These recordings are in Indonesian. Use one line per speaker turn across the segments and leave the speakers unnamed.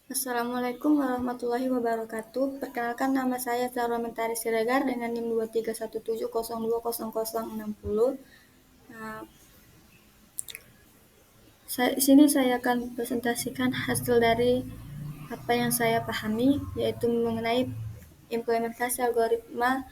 Assalamualaikum warahmatullahi wabarakatuh. Perkenalkan nama saya Zahra Mentari Siregar dengan NIM 2317020060. Nah, di sini saya akan presentasikan hasil dari apa yang saya pahami, yaitu mengenai implementasi algoritma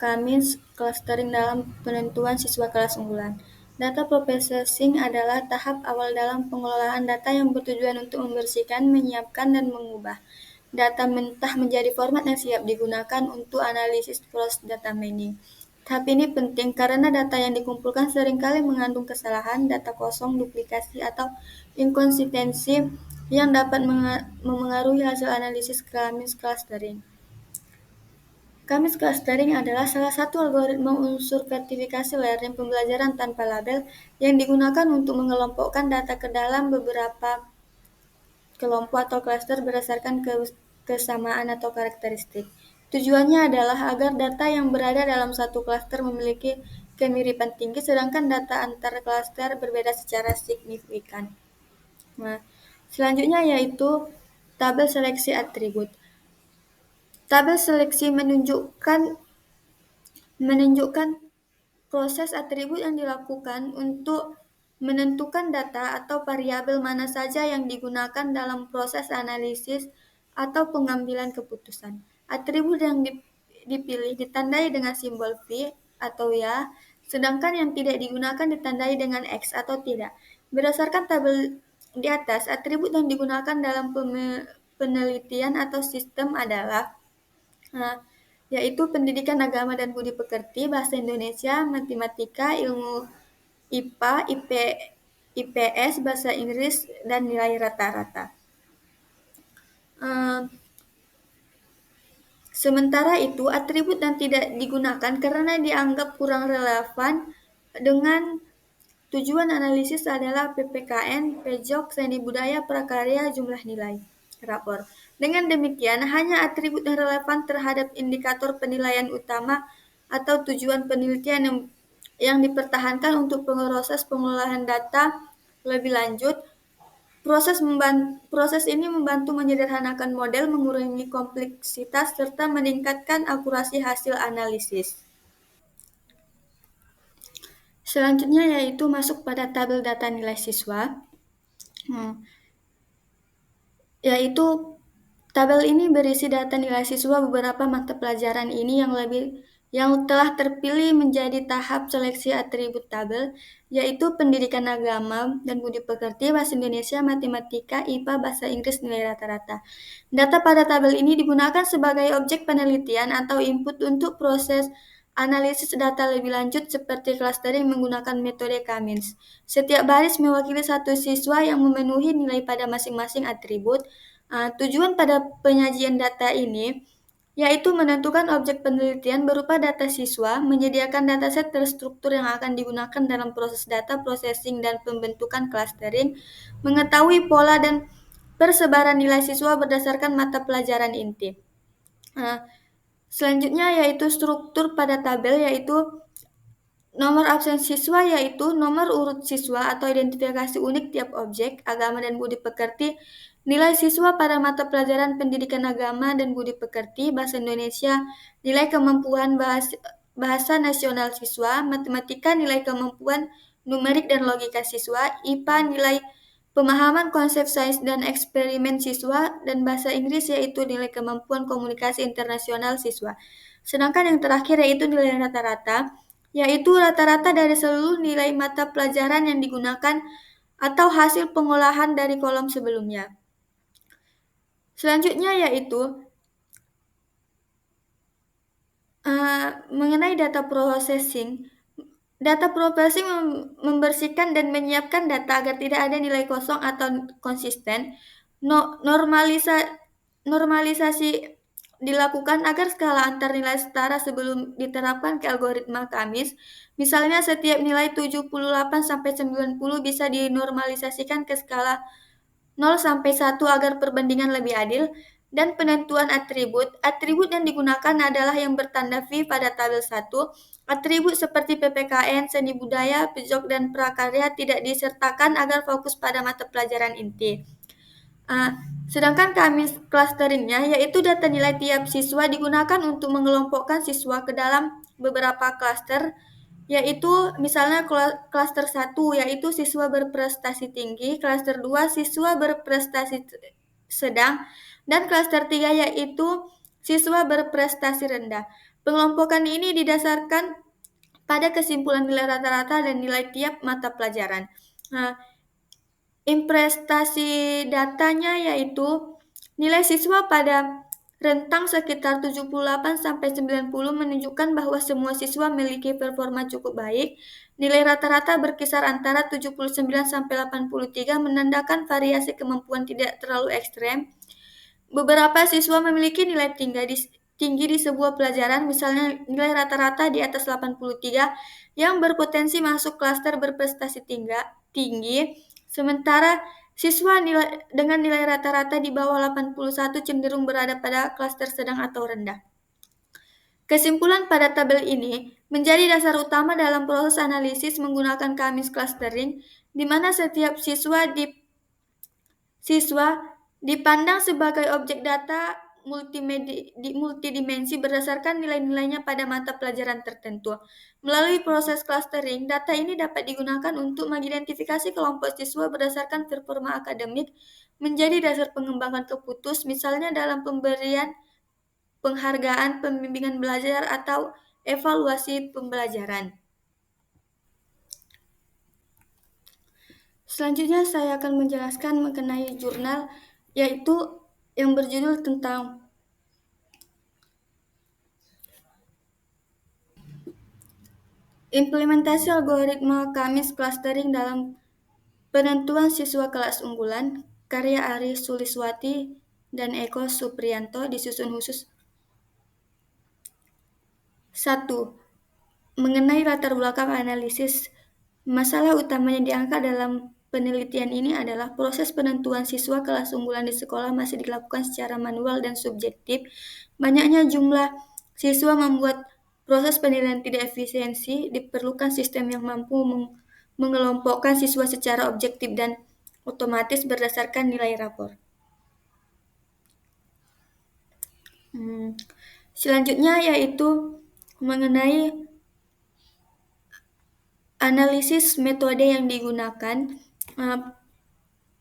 Cummins clustering dalam penentuan siswa kelas unggulan. Data processing adalah tahap awal dalam pengelolaan data yang bertujuan untuk membersihkan, menyiapkan, dan mengubah data mentah menjadi format yang siap digunakan untuk analisis proses data mining. Tahap ini penting karena data yang dikumpulkan seringkali mengandung kesalahan, data kosong, duplikasi, atau inkonsistensi yang dapat memengaruhi hasil analisis Cummins clustering. Cummins clustering adalah salah satu algoritma unsur vertifikasi learning pembelajaran tanpa label yang digunakan untuk mengelompokkan data ke dalam beberapa kelompok atau klaster berdasarkan kesamaan atau karakteristik. Tujuannya adalah agar data yang berada dalam satu klaster memiliki kemiripan tinggi, sedangkan data antar klaster berbeda secara signifikan. Nah, selanjutnya yaitu tabel seleksi atribut. Tabel seleksi menunjukkan proses atribut yang dilakukan untuk menentukan data atau variabel mana saja yang digunakan dalam proses analisis atau pengambilan keputusan. Atribut yang dipilih ditandai dengan simbol V atau ya, sedangkan yang tidak digunakan ditandai dengan X atau tidak. Berdasarkan tabel di atas, atribut yang digunakan dalam penelitian atau sistem adalah yaitu pendidikan agama dan budi pekerti, bahasa Indonesia, matematika, ilmu IPA, IPS, bahasa Inggris, dan nilai rata-rata. Sementara itu, atribut yang tidak digunakan karena dianggap kurang relevan dengan tujuan analisis adalah PPKN, PJOK, seni budaya, prakarya, jumlah nilai rapor. Dengan demikian, hanya atribut yang relevan terhadap indikator penilaian utama atau tujuan penelitian yang dipertahankan untuk proses pengolahan data lebih lanjut. Proses ini membantu menyederhanakan model, mengurangi kompleksitas, serta meningkatkan akurasi hasil analisis. Selanjutnya yaitu masuk pada tabel data nilai siswa. Yaitu tabel ini berisi data nilai siswa beberapa mata pelajaran ini yang telah terpilih menjadi tahap seleksi atribut tabel, yaitu pendidikan agama dan budi pekerti, bahasa Indonesia, matematika, IPA, bahasa Inggris, nilai rata-rata. Data pada tabel ini digunakan sebagai objek penelitian atau input untuk proses analisis data lebih lanjut seperti clustering menggunakan metode Cummins. Setiap baris mewakili satu siswa yang memenuhi nilai pada masing-masing atribut. Tujuan pada penyajian data ini yaitu menentukan objek penelitian berupa data siswa, menyediakan dataset terstruktur yang akan digunakan dalam proses data processing dan pembentukan clustering, mengetahui pola dan persebaran nilai siswa berdasarkan mata pelajaran inti. Selanjutnya yaitu struktur pada tabel, yaitu nomor absen siswa, yaitu nomor urut siswa atau identifikasi unik tiap objek, agama dan budi pekerti, nilai siswa pada mata pelajaran pendidikan agama dan budi pekerti, bahasa Indonesia, nilai kemampuan bahasa nasional siswa, matematika, nilai kemampuan numerik dan logika siswa, IPA, nilai pemahaman konsep sains dan eksperimen siswa, dan bahasa Inggris yaitu nilai kemampuan komunikasi internasional siswa. Sedangkan yang terakhir yaitu nilai rata-rata, yaitu rata-rata dari seluruh nilai mata pelajaran yang digunakan atau hasil pengolahan dari kolom sebelumnya. Selanjutnya yaitu mengenai data processing. Data processing membersihkan dan menyiapkan data agar tidak ada nilai kosong atau konsisten. Normalisasi dilakukan agar skala antar nilai setara sebelum diterapkan ke algoritma Cummins. Misalnya setiap nilai 78 sampai 90 bisa dinormalisasikan ke skala 0 sampai 1 agar perbandingan lebih adil. Dan penentuan atribut. Atribut yang digunakan adalah yang bertanda V pada tabel 1. Atribut seperti PPKN, seni budaya, PJOK, dan prakarya tidak disertakan agar fokus pada mata pelajaran inti. Sedangkan Kamis clusteringnya yaitu data nilai tiap siswa digunakan untuk mengelompokkan siswa ke dalam beberapa klaster, yaitu misalnya klaster 1 yaitu siswa berprestasi tinggi, klaster 2 siswa berprestasi sedang, dan klaster 3 yaitu siswa berprestasi rendah. Pengelompokan ini didasarkan pada kesimpulan nilai rata-rata dan nilai tiap mata pelajaran. Imprestasi datanya yaitu nilai siswa pada rentang sekitar 78-90 menunjukkan bahwa semua siswa memiliki performa cukup baik. Nilai rata-rata berkisar antara 79-83 menandakan variasi kemampuan tidak terlalu ekstrem. Beberapa siswa memiliki nilai tinggi di sebuah pelajaran, misalnya nilai rata-rata di atas 83 yang berpotensi masuk klaster berprestasi tinggi, sementara siswa dengan nilai rata-rata di bawah 81 cenderung berada pada klaster sedang atau rendah. Kesimpulan pada tabel ini menjadi dasar utama dalam proses analisis menggunakan Kamis clustering, di mana setiap siswa dipandang sebagai objek data multidimensi berdasarkan nilai-nilainya pada mata pelajaran tertentu. Melalui proses clustering, data ini dapat digunakan untuk mengidentifikasi kelompok siswa berdasarkan performa akademik menjadi dasar pengembangan misalnya dalam pemberian penghargaan, pembimbingan belajar, atau evaluasi pembelajaran. Selanjutnya saya akan menjelaskan mengenai jurnal, yaitu yang berjudul tentang implementasi algoritma Kamis clustering dalam penentuan siswa kelas unggulan, karya Ari Suliswati dan Eko Supriyanto, disusun khusus. 1. Mengenai latar belakang analisis, masalah utamanya diangkat dalam penelitian ini adalah proses penentuan siswa kelas unggulan di sekolah masih dilakukan secara manual dan subjektif. Banyaknya jumlah siswa membuat proses penilaian tidak efisiensi. Diperlukan sistem yang mampu mengelompokkan siswa secara objektif dan otomatis berdasarkan nilai rapor. Selanjutnya yaitu mengenai analisis metode yang digunakan.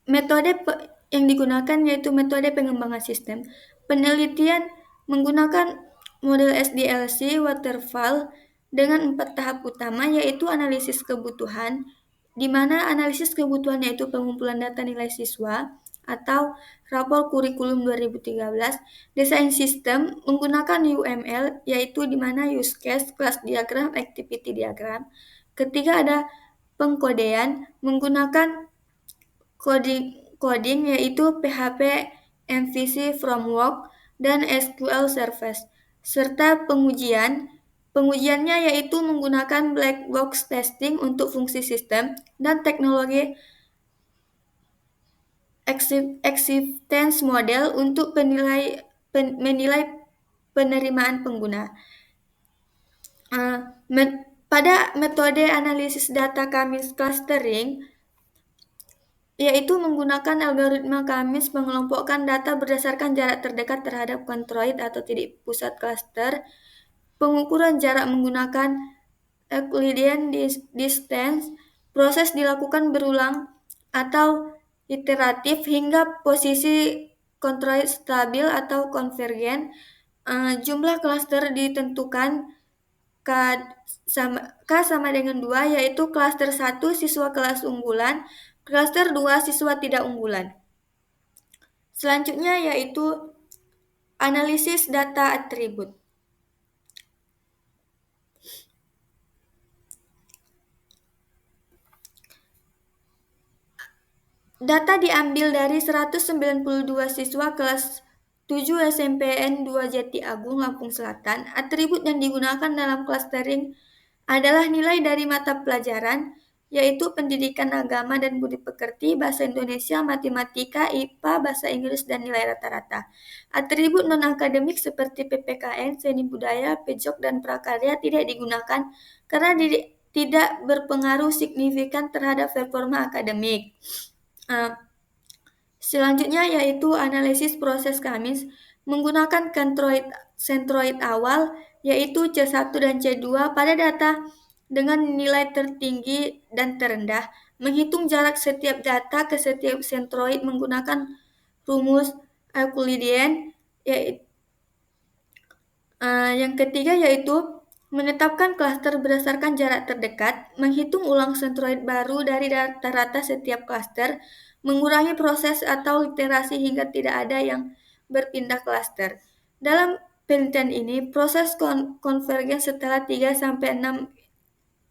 Metode yang digunakan yaitu metode pengembangan sistem. Penelitian menggunakan model SDLC waterfall dengan 4 tahap utama, yaitu analisis kebutuhan, di mana analisis kebutuhan yaitu pengumpulan data nilai siswa atau rapor kurikulum 2013, desain sistem menggunakan UML, yaitu di mana use case, class diagram, activity diagram. Ketiga ada pengkodean menggunakan coding yaitu PHP MVC Framework dan SQL Service, serta pengujiannya yaitu menggunakan black box testing untuk fungsi sistem dan teknologi acceptance model untuk menilai penerimaan pengguna. Pada metode analisis data Kamis clustering, yaitu menggunakan algoritma Kamis mengelompokkan data berdasarkan jarak terdekat terhadap kontroid atau titik pusat klaster. Pengukuran jarak menggunakan Euclidean distance. Proses dilakukan berulang atau iteratif hingga posisi kontroid stabil atau konvergen. Jumlah klaster ditentukan K sama dengan 2, yaitu klaster 1 siswa kelas unggulan, klaster 2 siswa tidak unggulan. Selanjutnya yaitu analisis data atribut. Data diambil dari 192 siswa kelas 7 SMPN 2 Jati Agung, Lampung Selatan. Atribut yang digunakan dalam clustering adalah nilai dari mata pelajaran, yaitu pendidikan agama dan budi pekerti, bahasa Indonesia, matematika, IPA, bahasa Inggris, dan nilai rata-rata. Atribut non-akademik seperti PPKN, seni budaya, pejok, dan prakarya tidak digunakan karena tidak berpengaruh signifikan terhadap performa akademik. Selanjutnya yaitu analisis proses Kamis menggunakan centroid awal yaitu C1 dan C2 pada data dengan nilai tertinggi dan terendah, menghitung jarak setiap data ke setiap centroid menggunakan rumus Euclidean. Yang ketiga yaitu menetapkan klaster berdasarkan jarak terdekat, menghitung ulang sentroid baru dari rata-rata setiap klaster, mengurangi proses atau iterasi hingga tidak ada yang berpindah klaster. Dalam penelitian ini, proses konvergen setelah 3-6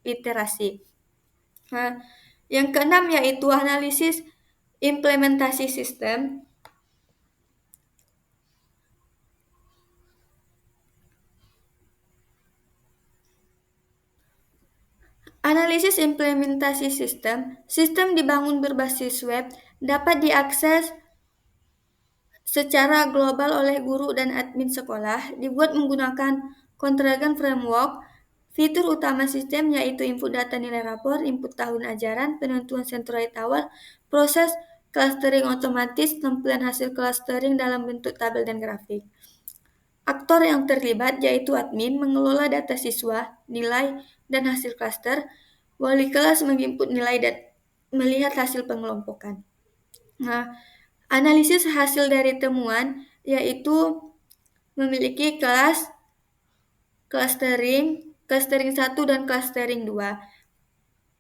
iterasi. Nah, yang keenam yaitu analisis implementasi sistem. Analisis implementasi sistem dibangun berbasis web, dapat diakses secara global oleh guru dan admin sekolah, dibuat menggunakan Contagion Framework. Fitur utama sistem yaitu input data nilai rapor, input tahun ajaran, penentuan sentroid awal, proses clustering otomatis, tampilan hasil clustering dalam bentuk tabel dan grafik. Aktor yang terlibat yaitu admin mengelola data siswa, nilai, dan hasil klaster, wali kelas menginput nilai dan melihat hasil pengelompokan. Nah, analisis hasil dari temuan yaitu memiliki kelas clustering 1 dan clustering 2.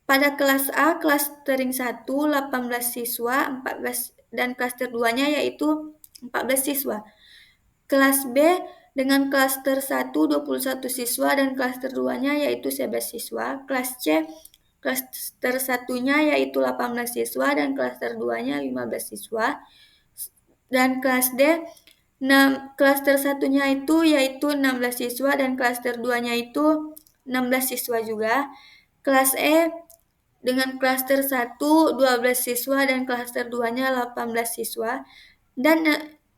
Pada kelas A, clustering 1 18 siswa, 14 dan cluster 2-nya yaitu 14 siswa. Kelas B dengan cluster 1 21 siswa dan cluster 2-nya yaitu 11 siswa. Kelas C cluster 1-nya yaitu 18 siswa dan cluster 2-nya 15 siswa. Dan kelas D cluster 1-nya itu yaitu 16 siswa dan cluster 2-nya itu 16 siswa juga. Kelas E dengan cluster 1 12 siswa dan cluster 2-nya 18 siswa. Dan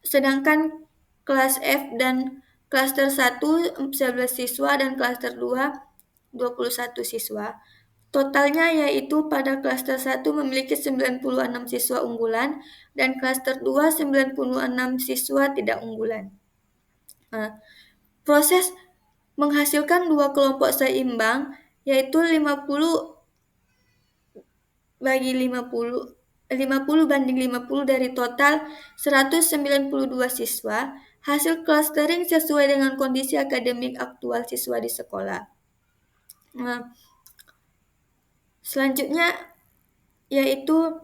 sedangkan kelas F dan cluster 1 11 siswa dan cluster 2 21 siswa. Totalnya yaitu pada klaster 1 memiliki 96 siswa unggulan dan klaster 2 96 siswa tidak unggulan. Proses menghasilkan dua kelompok seimbang yaitu 50 dari total 192 siswa. Hasil clustering sesuai dengan kondisi akademik aktual siswa di sekolah. Selanjutnya yaitu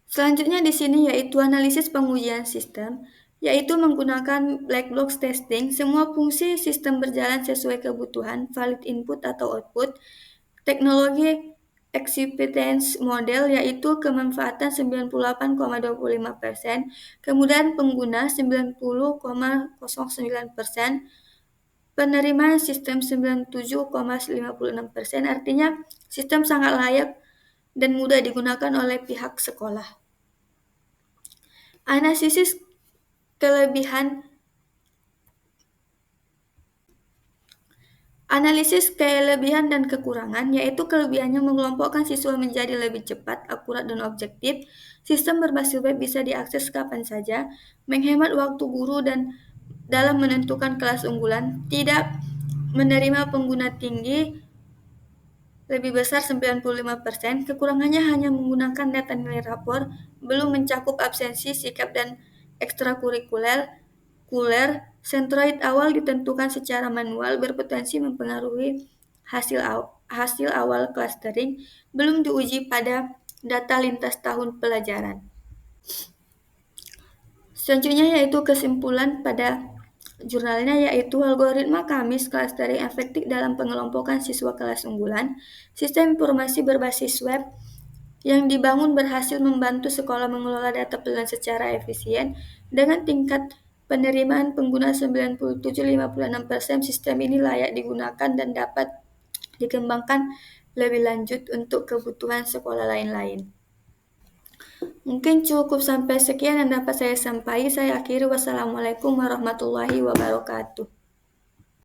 selanjutnya di sini yaitu analisis pengujian sistem, yaitu menggunakan black box testing. Semua fungsi sistem berjalan sesuai kebutuhan, valid input atau output. Teknologi acceptance model yaitu kemanfaatan 98,25%, kemudian pengguna 90,09%, penerimaan sistem 97,56%. Artinya sistem sangat layak dan mudah digunakan oleh pihak sekolah. Analisis kelebihan dan kekurangan, yaitu kelebihannya mengelompokkan siswa menjadi lebih cepat, akurat, dan objektif. Sistem berbasis web bisa diakses kapan saja, menghemat waktu guru dan dalam menentukan kelas unggulan, tidak menerima pengguna tinggi, lebih besar 95%. Kekurangannya hanya menggunakan data nilai rapor, belum mencakup absensi, sikap, dan ekstrakurikuler. Sentroid awal ditentukan secara manual, berpotensi mempengaruhi hasil awal clustering, belum diuji pada data lintas tahun pelajaran. Selanjutnya yaitu kesimpulan pada jurnalnya yaitu algoritma Kamis clustering efektif dalam pengelompokan siswa kelas unggulan. Sistem informasi berbasis web yang dibangun berhasil membantu sekolah mengelola data pelajaran secara efisien dengan tingkat penerimaan pengguna 97,56%. Sistem ini layak digunakan dan dapat dikembangkan lebih lanjut untuk kebutuhan sekolah lain-lain. Mungkin cukup sampai sekian yang dapat saya sampaikan. Saya akhiri. Wassalamualaikum warahmatullahi wabarakatuh.